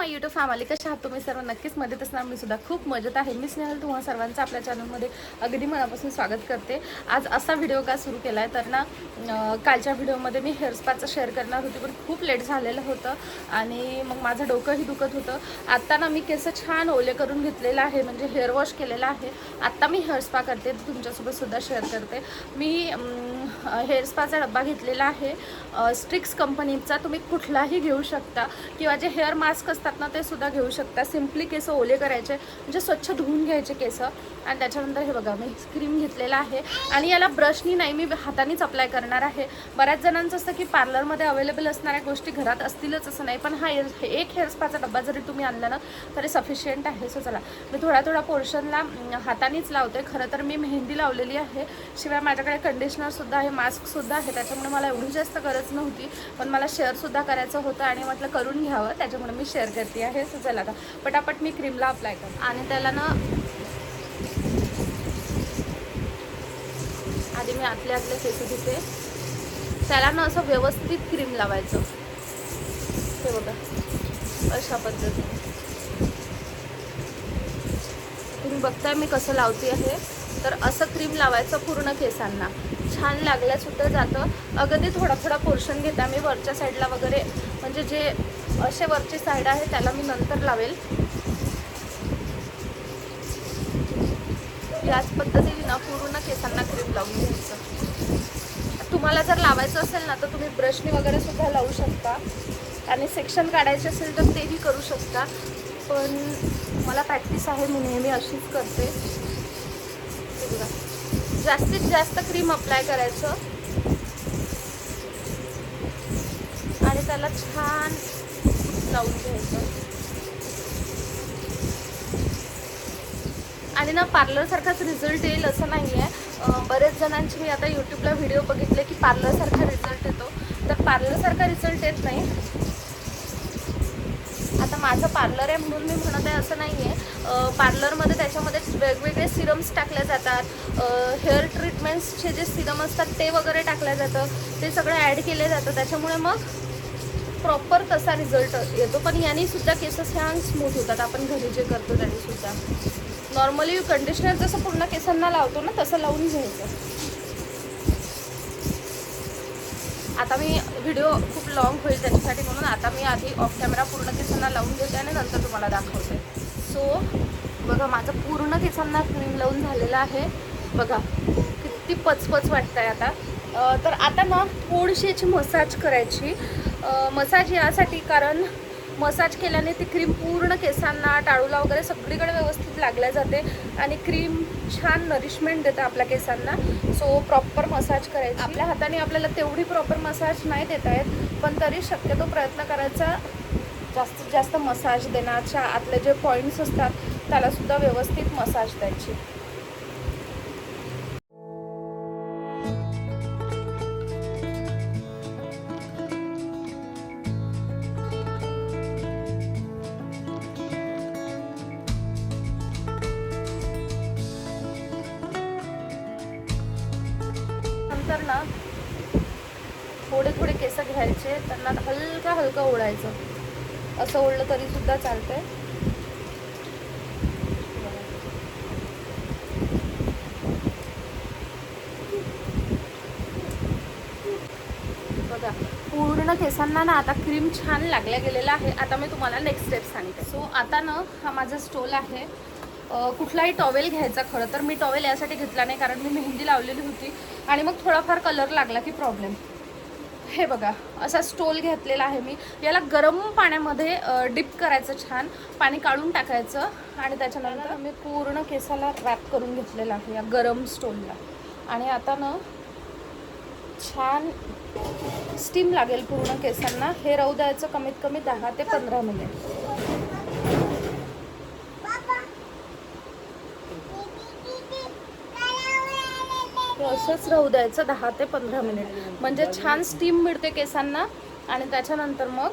YouTube family कशा आहात तुम्ही सर्व? नक्कीच मजेत असणार. मी सुद्धा खूप मजेत आहे. मी स्नेहल तुम्हा सर्वांचं आपल्या चॅनलमध्ये अगदी मनापासून स्वागत करते. आज असा व्हिडिओ का सुरू केला आहे तर ना, कालच्या व्हिडिओमध्ये मी हेअर स्पाचं शेअर करणार होती, पण खूप लेट झालेलं होतं आणि मग माझं डोकंही दुखत होतं. आत्ता ना मी केस छान ओले करून घेतलेलं आहे, म्हणजे हेअर वॉश केलेला आहे. आत्ता मी हेअर स्पा करते, तुमच्यासोबत सुद्धा शेअर करते. मी हेअर स्पाचा डब्बा घेतलेला आहे स्ट्रिक्स कंपनीचा. तुम्ही कुठलाही घेऊ शकता किंवा जे हेअर मास्क असतात ना ते सुद्धा घेऊ शकता. सिम्पली केस ओले करायचे, म्हणजे स्वच्छ धुवून घ्यायचे केस. आणि त्याच्यानंतर हे बघा मी क्रीम घेतलेला आहे आणि याला ब्रशनी नाही, मी हातानेच अप्लाय करणार आहे. बऱ्याच जणांचं असतं की पार्लरमध्ये अवेलेबल असणाऱ्या गोष्टी घरात असतीलच असं नाही, पण हा एक हेअर स्पाचा डब्बा जरी तुम्ही आणला ना तरी सफिशियंट आहे. सो चला मी थोडा पोर्शनला हातानेच लावते. खरं तर मी मेहंदी लावलेली आहे, शिवाय माझ्याकडे कंडिशनरसुद्धा आहे, मास्कसुद्धा आहे, त्याच्यामुळे मला एवढी जास्त गरज नव्हती, पण मला शेअरसुद्धा करायचं होतं आणि म्हटलं करून घ्यावं, त्याच्यामुळे मी शेअर करते आहे. सो चला आता पटापट मी क्रीमला अप्लाय करते. आणि त्याला ना आधी मी आतले केस धुते. त्याला ना असं व्यवस्थित क्रीम लावायचं, हे बघा अशा पद्धतीने. तुम्ही बघताय मी कसं लावते आहे, तर असं क्रीम लावायचं पूर्ण केसांना. छान लागल्यासुद्धा जातं. अगदी थोडा पोर्शन घेता मी वरच्या साईडला वगैरे, म्हणजे जे असे वरची साईड आहे त्याला मी नंतर लावेल. याच पद्धतीने ना पूर्ण केसांना क्रीम लावून घ्यायचं. तुम्हाला जर लावायचं असेल ना तर तुम्ही ब्रशने वगैरे सुद्धा लावू शकता आणि सेक्शन काढायचे असेल तर तेही करू शकता, पण मला प्रॅक्टिस आहे, मी नेहमी अशीच करते. जास्तीत जास्त क्रीम अप्लाय करायचं आणि त्याला छान लावून घ्यायचं. आणि ना पार्लरसारखाच रिझल्ट येईल असं नाही आहे. बरेच जणांची मी आता यूट्यूबला व्हिडिओ बघितले की पार्लरसारखा रिझल्ट येतो, तर पार्लरसारखा रिझल्ट येत नाही. आता माझं पार्लर आहे म्हणून मी म्हणत आहे असं नाही आहे. पार्लरमध्ये त्याच्यामध्ये वेगवेगळे सिरम्स टाकले जातात, हेअर ट्रीटमेंट्सचे जे सिरम असतात ते वगैरे टाकले जातं, ते सगळं ॲड केले जातं, त्याच्यामुळे मग प्रॉपर तसा रिझल्ट येतो. पण याने सुद्धा केस छान स्मूथ होतात, आपण घरी जे करतो त्याने सुद्धा. नॉर्मली कंडिशनर जसं पूर्ण केसांना लावतो ना तसं लावून घ्यायचं. आता मी व्हिडिओ खूप लॉंग होईल त्याच्यासाठी, म्हणून आता मी आधी ऑफ कॅमेरा पूर्ण केसांना लावून घेते आणि नंतर तुम्हाला दाखवते. सो बघा माझं पूर्ण केसांना क्रीम लावून झालेलं आहे. बघा किती पचपच वाटतं आहे आता. तर आता ना थोडीशी याची मसाज करायची. मसाज यासाठी कारण मसाज केल्याने ती क्रीम पूर्ण केसांना, टाळूला वगैरे सगळीकडे व्यवस्थित लागल्या जाते आणि क्रीम छान नरिशमेंट देतं आपल्या केसांना. सो प्रॉपर मसाज करायची. आपल्या हाताने आपल्याला तेवढी प्रॉपर मसाज नाही देता येत, पण तरी शक्यतो प्रयत्न करायचा जास्तीत जास्त मसाज देण्याच्या. आतले जे पॉईंट्स असतात त्यालासुद्धा व्यवस्थित मसाज द्यायची. नंतर ना थोडे केस घ्यायचे, त्यांना हलका ओढायचं. असं ओढलं तरी सुद्धा चालतंय. बघा पूर्ण केसांना ना आता क्रीम छान लागल्या गेलेला आहे. आता मी तुम्हाला नेक्स्ट स्टेप सांगते. सो आता ना हा माझा स्टोल आहे. कुठलाही टॉवेल घ्यायचा. खरं तर मी टॉवेल यासाठी घेतला नाही कारण मी मेहंदी लावलेली होती आणि मग थोडाफार कलर लागला की प्रॉब्लेम. हे बघा असा स्टोल घेतलेला आहे मी. याला गरम पाण्यामध्ये डिप करायचं, छान पाणी काढून टाकायचं आणि त्याच्यानंतर मी पूर्ण केसाला रॅप करून घेतलेला आहे या गरम स्टोलला. आणि आता ना छान स्टीम लागेल पूर्ण केसांना. हे राहू द्यायचं कमीत कमी 10 ते 15 मिनिट. असंच राहू द्यायचं 10 ते 15 मिनिट, म्हणजे छान स्टीम मिळते केसांना. आणि त्याच्यानंतर मग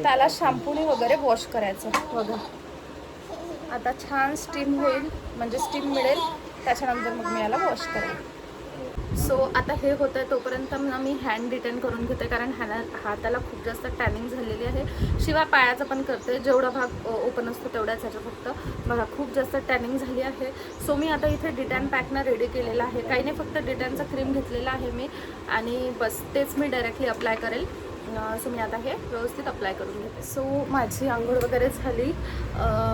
त्याला शॅम्पूने वगैरे वॉश करायचं. बघा आता छान स्टीम होईल, म्हणजे स्टीम मिळेल त्याच्यानंतर मग मी याला वॉश करेन. सो आता हे होतं आहे तोपर्यंत ना मी हँड डिटेन करून घेते, कारण हाताला खूप जास्त टॅनिंग झालेली आहे. शिवाय पायाचं पण करते, जेवढा भाग ओपन असतो तेवढाच ह्याच्या फक्त बघा खूप जास्त टॅनिंग झाली आहे. सो मी आता इथे डिटॅन पॅकनं रेडी केलेला आहे. काही नाही, फक्त डिटॅनचा क्रीम घेतलेला आहे मी आणि बस तेच मी डायरेक्टली अप्लाय करेल. सो मी आता हे व्यवस्थित अप्लाय करून घेते. सो माझी आंघोळ वगैरे झाली.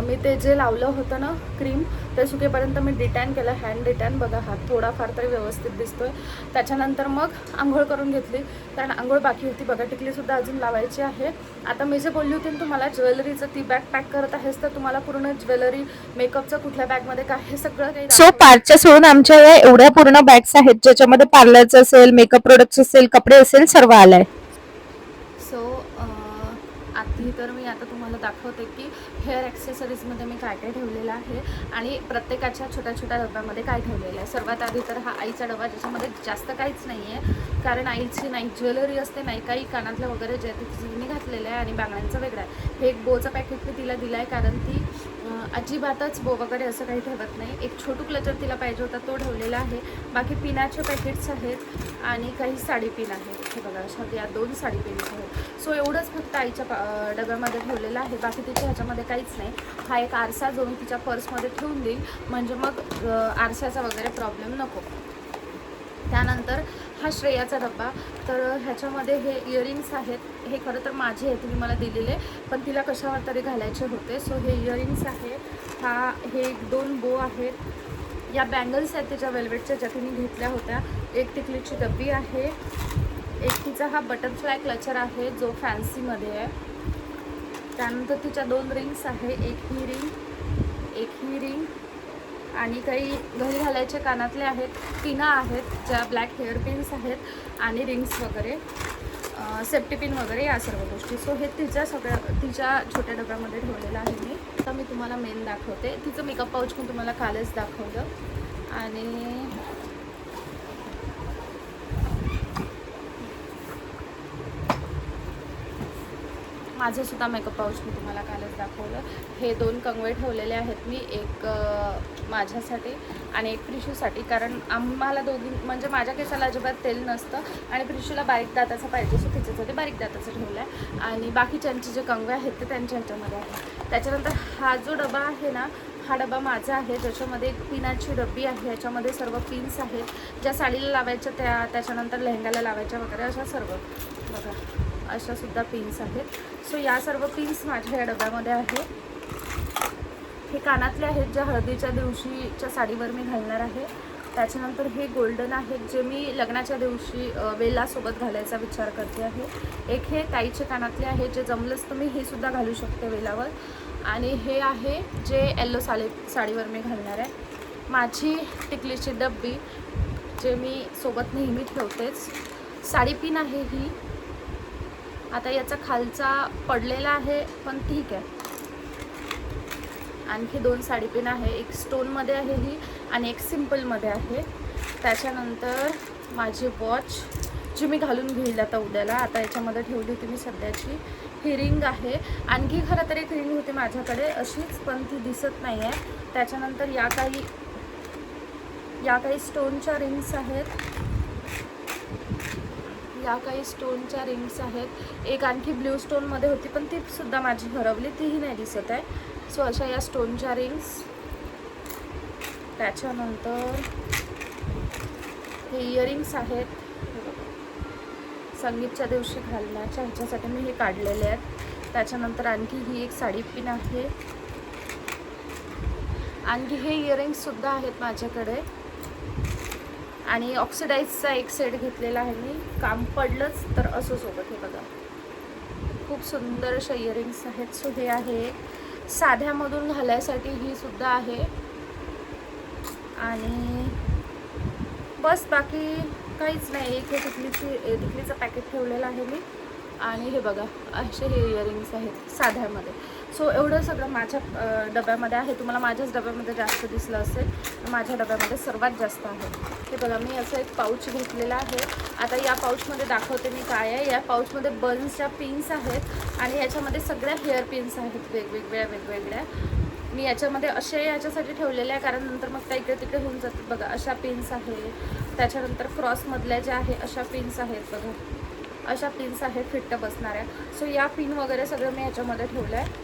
मी ते जे लावलं होतं ना क्रीम ते सुकेपर्यंत मी डिटॅन केलं, हँड डिटॅन. बघा हात थोडाफार तरी व्यवस्थित दिसतोय. त्याच्यानंतर मग आंघोळ करून घेतली, कारण आंघोळ बाकी होती. बघा टिकलीसुद्धा अजून लावायची आहे. आता मी जे बोलली होती तुम्हाला ज्वेलरीचं, ती बॅग पॅक करत आहेस तर तुम्हाला पूर्ण ज्वेलरी मेकअपचं कुठल्या बॅगमध्ये काय हे सगळं काही. सो पार्टच्या सोडून आमच्या एवढ्या पूर्ण बॅग्स आहेत ज्याच्यामध्ये पार्लरचं असेल, मेकअप प्रोडक्ट्स असेल, कपडे असेल, सर्व आलंय. सो आधी तर मी आता तुम्हाला दाखवते की हेअर ॲक्सेसरीजमध्ये मी काय काय ठेवलेलं आहे आणि प्रत्येकाच्या छोट्या छोट्या डब्यामध्ये काय ठेवलेलं आहे. सर्वात आधी तर हा आईचा डबा, ज्याच्यामध्ये जास्त काहीच नाही आहे, कारण आईची नाही ज्वेलरी असते, नाही काही कानातलं वगैरे जे तिने घातलेलं आहे आणि बांगड्यांचं वेगळं आहे. हे एक बोचं पॅकेट मी तिला दिलं आहे, कारण ती अजिबातच बो वगैरे असं काही ठेवत नाही. एक छोटू क्लचर तिला पाहिजे होता तो ठेवलेला आहे. बाकी पिनाचे पॅकेट्स आहेत आणि काही साडी पिन आहेत. हे बघा अशा या 2 साडी पिन्स आहेत. सो एवढंच फक्त आईच्या डब्यामध्ये ठेवलेलं आहे. बाकी तिच्या ह्याच्यामध्ये काहीच नाही. हा एक आरसा जो मी तिच्या पर्समध्ये ठेवून देईल, म्हणजे मग आरशाचा वगैरे प्रॉब्लेम नको. त्यानंतर हा श्रेयाचा डब्बा, तर ह्याच्यामध्ये हे इयरिंग्स आहेत. हे खरं तर माझे आहे, तिने मला दिलेले, पण तिला कशावर तरी घालायचे होते. सो हे इयरिंग्स आहे. हे 2 बो आहेत. या बँगल्स आहेत तिच्या वेल्वेटच्या, ज्या तिने घेतल्या होत्या. एक टिकलीची डब्बी आहे. एक तिचा हा बटरफ्लाय क्लचर आहे जो फॅन्सीमध्ये आहे. त्यानंतर तिच्या 2 रिंग्स आहे, एक ही रिंग आणि काही घरी घालायचे कानातले आहेत. पिना आहेत, ज्या ब्लॅक हेअर पिन्स आहेत आणि रिंग्स वगैरे, सेफ्टी पिन वगैरे या सर्व गोष्टी. सो हे तिच्या छोट्या डब्यामध्ये ठेवलेलं आहे मी. आता मी तुम्हाला मेन दाखवते. तिचं मेकअप पाऊच पण तुम्हाला कालच दाखवलं. आणि माझंसुद्धा मेकअप पाऊच मी तुम्हाला कालच दाखवलं. हे 2 कंगवे ठेवलेले आहेत मी, एक माझ्यासाठी आणि एक प्रिशूसाठी, कारण आम्हाला दोघी म्हणजे माझ्या केसाला अजिबात तेल नसतं आणि प्रिशूला बारीक दाताचं पाहिजे, सो तिच्यासाठी बारीक दाताचं ठेवलं आहे. आणि बाकीच्यांचे जे कंगवे आहेत ते त्यांच्या ह्याच्यामध्ये आहे. त्याच्यानंतर हा जो डबा आहे ना, हा डबा माझा आहे, ज्याच्यामध्ये एक पिनाची डब्बी आहे. याच्यामध्ये सर्व पिन्स आहेत, ज्या साडीला लावायच्या त्याच्यानंतर लेहंगाला लावायच्या वगैरे अशा सर्व बघा अशासुद्धा पिन्स आहेत. सो या सर्व पिन्स माझ्या या डब्यामध्ये आहे. हे कानातले आहेत, ज्या हळदीच्या दिवशीच्या साडीवर मी घालणार आहे. त्याच्यानंतर हे गोल्डन आहेत, जे मी लग्नाच्या दिवशी वेलासोबत घालायचा विचार करते आहे. एक हे ताईचे कानातले आहे, जे जमलंच तर मी हे सुद्धा घालू शकते वेलावर. आणि हे आहे जे येल्लो साडीवर मी घालणार आहे. माझी टिकलीची डब्बी, जे मी सोबत नेहमी ठेवतेच. साडी पिन आहे ही. आता याचा खालचा पडलेला आहे, पण ठीक आहे. आणखी 2 साडी पिन आहे, एक स्टोनमध्ये आहे ही आणि एक सिम्पलमध्ये आहे. त्याच्यानंतर माझी वॉच, जी मी घालून घेईल आता उद्याला. आता याच्यामध्ये ठेवली होती मी सध्याची. ही रिंग आहे. आणखी खरं तर एक रिंग होती माझ्याकडे अशीच, पण ती दिसत नाही आहे. त्याच्यानंतर या काही स्टोनच्या रिंग्स आहेत. एक आणखी ब्ल्यू स्टोनमध्ये होती, पण ती सुद्धा माझी हरवली, तीही नाही दिसत आहे. सो अशा या स्टोनच्या रिंग्स. त्याच्यानंतर हे इयरिंग्स आहेत, संगीतच्या दिवशी घालण्याच्या ह्याच्यासाठी मी हे काढलेले आहेत. त्याच्यानंतर आणखी ही एक साडी पिन आहे. आणखी हे इयरिंग्ससुद्धा आहेत माझ्याकडे. आणि ऑक्सिडाईजचा एक सेट घेतलेला आहे मी, काम पडलंच तर असं सोबत. हे बघा खूप सुंदर अशा इयरिंग्स आहेत. सो हे आहे. साध्यामधून घालायसाठी ही सुद्धा आहे. आणि बस बाकी काहीच नाही. एक हे टिकलीचं पॅकेट ठेवलेलं आहे मी. आणि हे बघा असे हे इयरिंग्स आहेत साध्यामध्ये. सो एवढं सगळं माझ्या डब्यामध्ये आहे. तुम्हाला माझ्याच डब्यामध्ये जास्त दिसलं असेल, माझ्या डब्यामध्ये सर्वात जास्त आहे. हे बघा मी असं एक पाऊच घेतलेला आहे. आता या पाऊचमध्ये दाखवते मी काय आहे. या पाऊचमध्ये बन्सच्या पिन्स आहेत आणि याच्यामध्ये सगळ्या हेअर पिन्स आहेत वेगवेगळ्या. मी याच्यामध्ये असे याच्यासाठी ठेवलेले आहे कारण नंतर मग त्या इकडे तिकडे होऊन जातात बघा. अशा पिन्स आहे, त्याच्यानंतर क्रॉसमधल्या ज्या आहे अशा पिन्स आहेत बघा, अशा पिन्स आहेत फिट्ट बसणाऱ्या. सो या पिन वगैरे सगळं मी याच्यामध्ये ठेवलं आहे.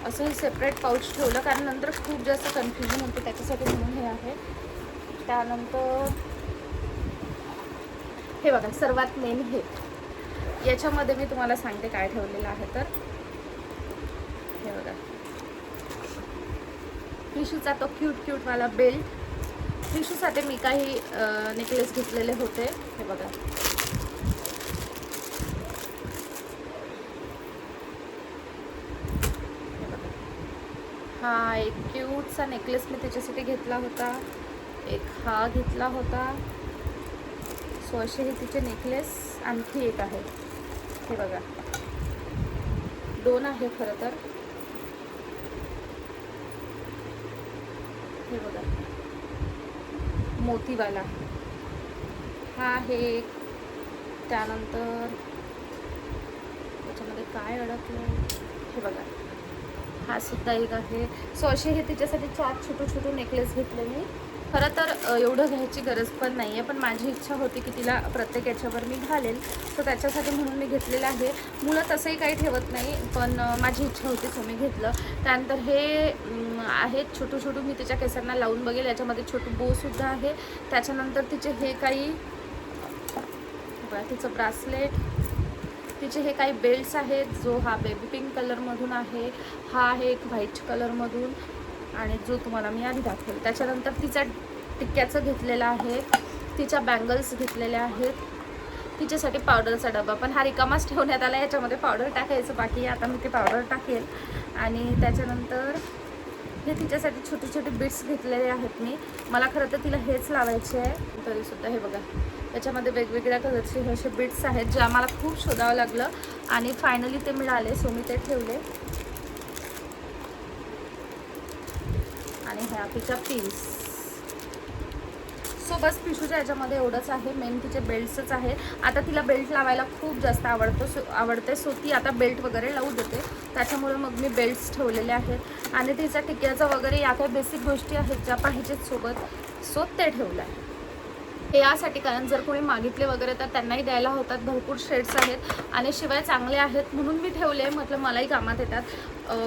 असं हे सेपरेट पाऊच ठेवलं कारण नंतर खूप जास्त कन्फ्युजन होतं त्याच्यासाठी म्हणून हे आहे. त्यानंतर हे बघा, सर्वात मेन हे याच्यामध्ये मी तुम्हाला सांगते काय ठेवलेलं आहे. तर हे बघा, टिशूचा तो क्यूटवाला बेल्ट. टिशूसाठी मी काही नेकलेस घेतलेले होते. हे बघा, हा एक क्यूटचा नेकलेस मी त्याच्यासाठी घेतला होता. एक हा घेतला होता. सो असे हे तिचे नेकलेस. आणखी एक आहे, हे बघा, 2 आहे खरं तर. हे बघा, मोतीवाला हा आहे एक. त्यानंतर त्याच्यामध्ये काय अडकलं हे बघा, हा सुद्धा एक आहे. सो असे हे तिच्यासाठी 4 छोटे नेकलेस घेतले मी. खरं तर एवढं घ्यायची गरज पण नाही आहे, पण माझी इच्छा होती की तिला प्रत्येक याच्यावर मी घालेल. सो त्याच्यासाठी म्हणून मी घेतलेलं आहे. मुलं तसंही काही ठेवत नाही, पण माझी इच्छा होती सो मी घेतलं. त्यानंतर हे आहेत छोटू मी तिच्या केसांना लावून बघेल. याच्यामध्ये छोटू बोसुद्धा आहे. त्याच्यानंतर तिचे हे काही तिचं ब्रासलेट, तिचे हे काही बेल्ट्स आहेत. जो हा बेबी पिंक कलरमधून आहे, हा आहे एक व्हाईट कलरमधून, आणि जो तुम्हाला मी आधी दाखवेल. त्याच्यानंतर तिचा टिक्क्याचं घेतलेलं आहे. तिच्या बँगल्स घेतलेल्या आहेत. तिच्यासाठी पावडरचा डबा पण हा रिकामाच ठेवण्यात आला. याच्यामध्ये पावडर टाकायचं बाकी आहे. आता मी ते पावडर टाकेल. आणि त्याच्यानंतर हे तिच्यासाठी छोटे बिट्स घेतलेले आहेत मी. मला खरं तर तिला हेच लावायचे आहे तरीसुद्धा. हे बघा, त्याच्यामध्ये वेगवेगळ्या कलरचे हे असे बिट्स आहेत जे आम्हाला खूप शोधावं लागलं आणि फायनली ते मिळाले. सो मी ते ठेवले. आणि ह्या तिच्या पिन्स. सो बस पिशूच्या याच्यामध्ये एवढंच आहे. मेन तिचे बेल्ट्सच आहे. आता तिला बेल्ट लावायला खूप जास्त आवडते. सो ती आता बेल्ट वगैरे लावू देते. त्याच्यामुळे मग मी बेल्ट्स ठेवलेले आहेत. आणि तिचा टिक्क्याचा वगैरे या काही बेसिक गोष्टी आहेत ज्या पाहिजेत सोबत, सो ते ठेवलं आहे. हे यासाठी कारण जर कोणी मागितले वगैरे तर त्यांनाही द्यायला होतात. भरपूर शेड्स आहेत आणि शिवाय चांगले आहेत म्हणून मी ठेवले. म्हटलं मलाही कामात येतात,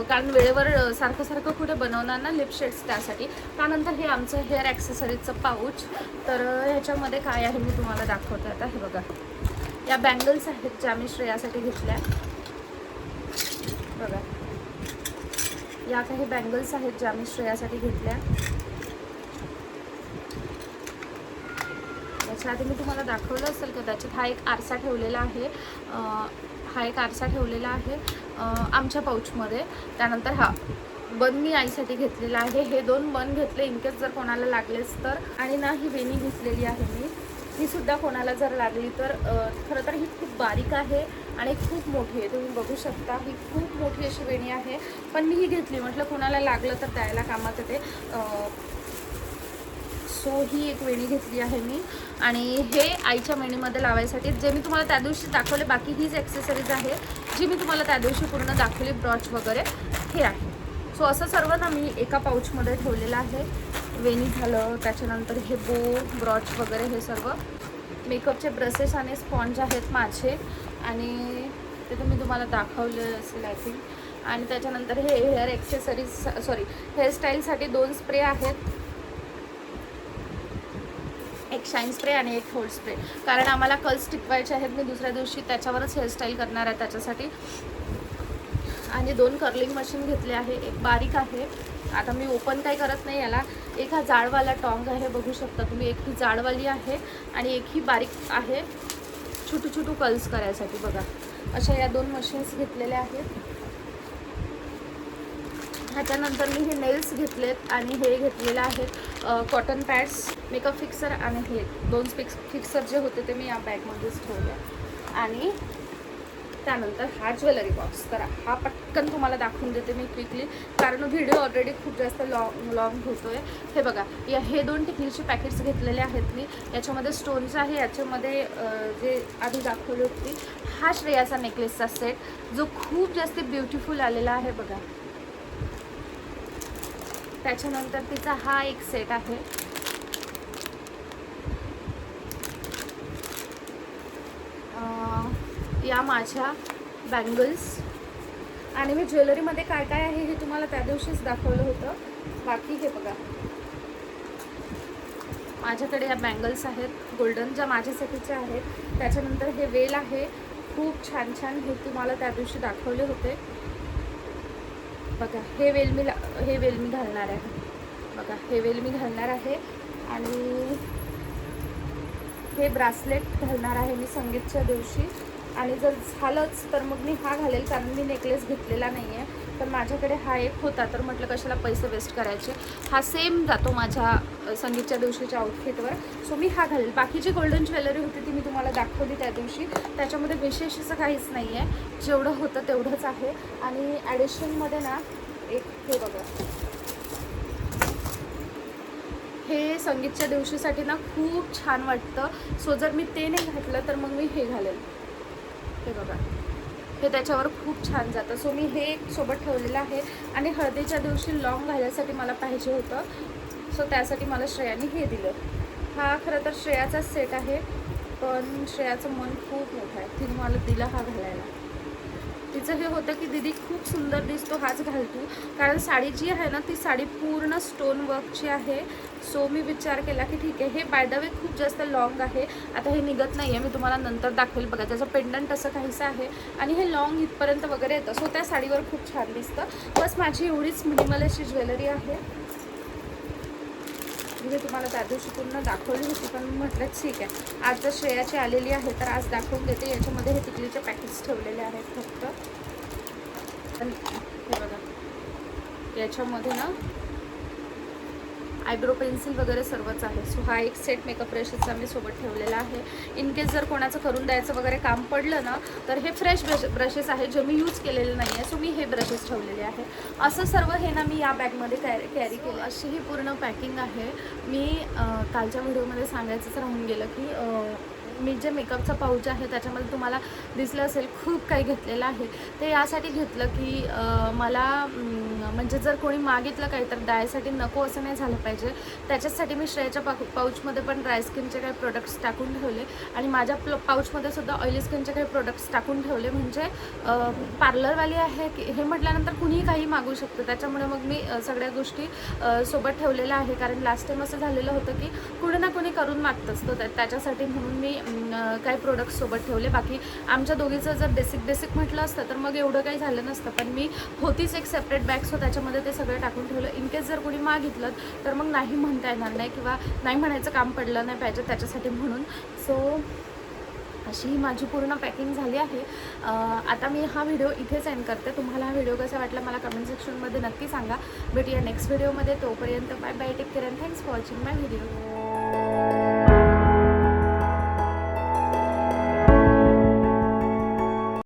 कारण वेळेवर सारखं कुठे बनवणार ना लिप शेड्स, त्यासाठी. त्यानंतर हे आमचं हेअर ॲक्सेसरीजचं पाऊच. तर ह्याच्यामध्ये काय आहे मी तुम्हाला दाखवते आता. हे बघा, या बँगल्स आहेत ज्या मी श्रेयासाठी घेतल्या. बघा, या काही बँगल्स आहेत ज्या मी श्रेयासाठी घेतल्या. याच्या आधी मी तुम्हाला दाखवलं असेल कदाचित. हा एक आरसा ठेवलेला आहे. आमच्या पाऊचमध्ये. त्यानंतर हा बन मी आईसाठी घेतलेला आहे. हे 2 बन घेतले इनकेस जर कोणाला लागलेच तर. आणि ना ही वेणी घेतलेली आहे मी. ही सुद्धा कोणाला जर लागली तर. खरं तर ही खूप बारीक आहे आणि खूप मोठी आहे, तुम्ही बघू शकता. ही खूप मोठी अशी वेणी आहे, पण मी ही घेतली. म्हटलं कोणाला लागलं तर द्यायला कामात येते. सो ही एक वेणी घेतली आहे मी. आणि हे आईच्या वेणीमध्ये लावायसाठी जे मी तुम्हाला त्या दिवशी दाखवले, बाकी हीच ॲक्सेसरीज आहे जी मी तुम्हाला त्या दिवशी पूर्ण दाखवली. ब्रॉच वगैरे हे आहे. सो असं सर्व ना मी एका पाऊचमध्ये ठेवलेलं आहे. वेणी झालं, त्याच्यानंतर हे ब्रॉच वगैरे हे सर्व. मेकअपचे ब्रशेस आणि स्पॉन्ज आहेत माझे, आणि ते तर मी तुम्हाला दाखवले असेल आय थिंक. आणि त्याच्यानंतर हे हेअर ॲक्सेसरीज हेअरस्टाईलसाठी 2 स्प्रे आहेत. एक शाईन स्प्रे आणि एक होल्ड स्प्रे, कारण आम्हाला कर्ल्स टिकवायचे आहेत. मी दुसऱ्या दिवशी त्याच्यावरच हेअरस्टाईल करणार आहे त्याच्यासाठी. आणि 2 कर्लिंग मशीन घेतले आहे. एक बारीक आहे, आता मी ओपन काही करत नाही याला. एक हा जाडवाला टॉंग आहे, बघू शकता तुम्ही. एक ही जाडवाली आहे आणि एक ही बारीक आहे छोटू कर्ल्स करायसाठी. बघा, अशा या 2 मशीन्स घेतलेल्या आहेत. ह्याच्यानंतर मी हे नेल्स घेतलेत आणि हे घेतलेलं आहेत कॉटन पॅड्स, मेकअप फिक्सर. आणि हे 2 फिक्सर जे होते ते मी या बॅगमध्येच ठेवले. आणि त्यानंतर हा ज्वेलरी बॉक्स. तर हा पटकन तुम्हाला दाखवून देते मी क्विकली, कारण व्हिडिओ ऑलरेडी खूप जास्त लॉंग होतो आहे. हे बघा, हे 2 टिकलीचे पॅकेट्स घेतलेले आहेत मी. याच्यामध्ये स्टोन्स आहे. याच्यामध्ये जे आधी दाखवली होती हा श्रेयाचा नेकलेसचा सेट, जो खूप जास्त ब्युटिफुल आलेला आहे. बघा, त्याच्यानंतर तिचा हा एक सेट आहे. या माझ्या बँगल्स. आणि मी ज्वेलरीमध्ये काय काय आहे हे तुम्हाला त्या दिवशीच दाखवलं होतं. बाकी हे बघा, माझ्याकडे या बँगल्स आहेत गोल्डन, ज्या माझ्यासाठीच्या आहेत. त्याच्यानंतर हे वेल आहे, खूप छान छान, हे तुम्हाला त्या दिवशी दाखवले होते. बघा हे वेल मी घालणार आहे. बघा हे वेल मी घालणार आहे. आणि हे ब्रासलेट घालणार आहे मी संगीतच्या दिवशी. आणि जर झालंच तर मग मी हा घालेल, कारण मी नेकलेस घेतलेला नाही आहे. पण माझ्याकडे हा एक होता, तर म्हटलं कशाला पैसे वेस्ट करायचे. हा सेम जातो माझ्या संगीतच्या दिवशीच्या आउटफिटवर, सो मी हा घालेल. बाकी जी गोल्डन ज्वेलरी होती ती मी तुम्हाला दाखवली त्या दिवशी. त्याच्यामध्ये विशेष असं काहीच नाही आहे, जेवढं होतं तेवढंच आहे. आणि ॲडिशनमध्ये ना एक हे बघा, हे संगीतच्या दिवशीसाठी ना खूप छान वाटतं. सो जर मी ते नाही घातलं तर मग मी हे घालेल. हे बघा, हे त्याच्यावर खूप छान जातं. सो मी हे एक सोबत ठेवलेलं आहे. आणि हळदीच्या दिवशी लॉंग घालायसाठी मला पाहिजे होतं, सो त्यासाठी मला श्रेयाने हे दिलं. हा खरं तर श्रेयाचाच सेट आहे, पण श्रेयाचं मन खूप मोठं आहे, तिने मला दिला हा घालायला. तिचं हे होतं की दीदी खूप सुंदर दिसतो, हाच घालतो. कारण साडी जी आहे ना ती साडी पूर्ण स्टोन वर्कची आहे. सो मी विचार केला की ठीक आहे, हे बाय द वे खूप जास्त लॉंग आहे. आता हे निघत नाही आहे, मी तुम्हाला नंतर दाखवेल. बघा त्याचं पेंडंट असं काहीसं आहे आणि हे लॉंग इथपर्यंत वगैरे येतं. सो त्या साडीवर खूप छान दिसतं. बस माझी एवढीच मिनिमल अशी ज्वेलरी आहे. मी तुम्हाला त्या दिवशी पूर्ण दाखवली होती, पण म्हटलं ठीक आहे आज जर श्रेयाची आलेली आहे तर आज दाखवून देते. याच्यामध्ये हे टिकलीचे पॅकेट्स ठेवलेले आहेत फक्त. पण हे बघा, याच्यामध्ये ना आयब्रो पेन्सिल वगैरे सर्वच आहे. सो हा एक सेट मेकअप ब्रशेसचा मी सोबत ठेवलेला आहे. इन केस जर कोणाचं करून द्यायचं वगैरे काम पडलं ना, तर हे फ्रेश ब्रशेस आहे जे मी यूज केलेले नाही आहे. सो मी हे ब्रशेस ठेवलेले आहे. असं सर्व हे ना मी या बॅगमध्ये कॅरी केलं. अशी ही पूर्ण पॅकिंग आहे. मी कालच्या व्हिडिओमध्ये सांगायचंच राहून गेलं की मी जे मेकअपचा पाऊच आहे त्याच्यामध्ये तुम्हाला दिसलं असेल खूप काही घेतलेलं आहे. ते यासाठी घेतलं की मला म्हणजे जर कोणी मागितलं काही तर डायसाठी नको असं नाही झालं पाहिजे. त्याच्यासाठी मी श्रेयाच्या पाऊचमध्ये पण ड्राय स्किनचे काही प्रोडक्ट्स टाकून ठेवले आणि माझ्या पाऊचमध्ये सुद्धा ऑइली स्किनचे काही प्रोडक्ट्स टाकून ठेवले. म्हणजे पार्लरवाली आहे की हे म्हटल्यानंतर कुणीही काही मागू शकतं. त्याच्यामुळे मग मी सगळ्या गोष्टी सोबत ठेवलेल्या आहे. कारण लास्ट टाईम असं झालेलं होतं की कुणी ना कुणी करून मागतंच, तर त्याच्यासाठी म्हणून मी काही प्रोडक्ट्स सोबत ठेवले. बाकी आमच्या दोघीचं जर बेसिक म्हटलं असतं तर मग एवढं काही झालं नसतं. पण मी होतीच एक सेपरेट बॅग, सो त्याच्यामध्ये ते सगळं टाकून ठेवलं. इन केस जर कोणी मागितलं तर मग नाही म्हणता येणार नाही किंवा नाही म्हणायचं काम पडलं नाही पाहिजे त्याच्यासाठी म्हणून. सो अशी माझी पूर्ण पॅकिंग झाली आहे. आता मी हा व्हिडिओ इथेच एंड करते. तुम्हाला हा व्हिडिओ कसा वाटला मला कमेंट सेक्शनमध्ये नक्की सांगा. भेटूया नेक्स्ट व्हिडिओमध्ये. तोपर्यंत bye bye, take care and thanks for watching my video.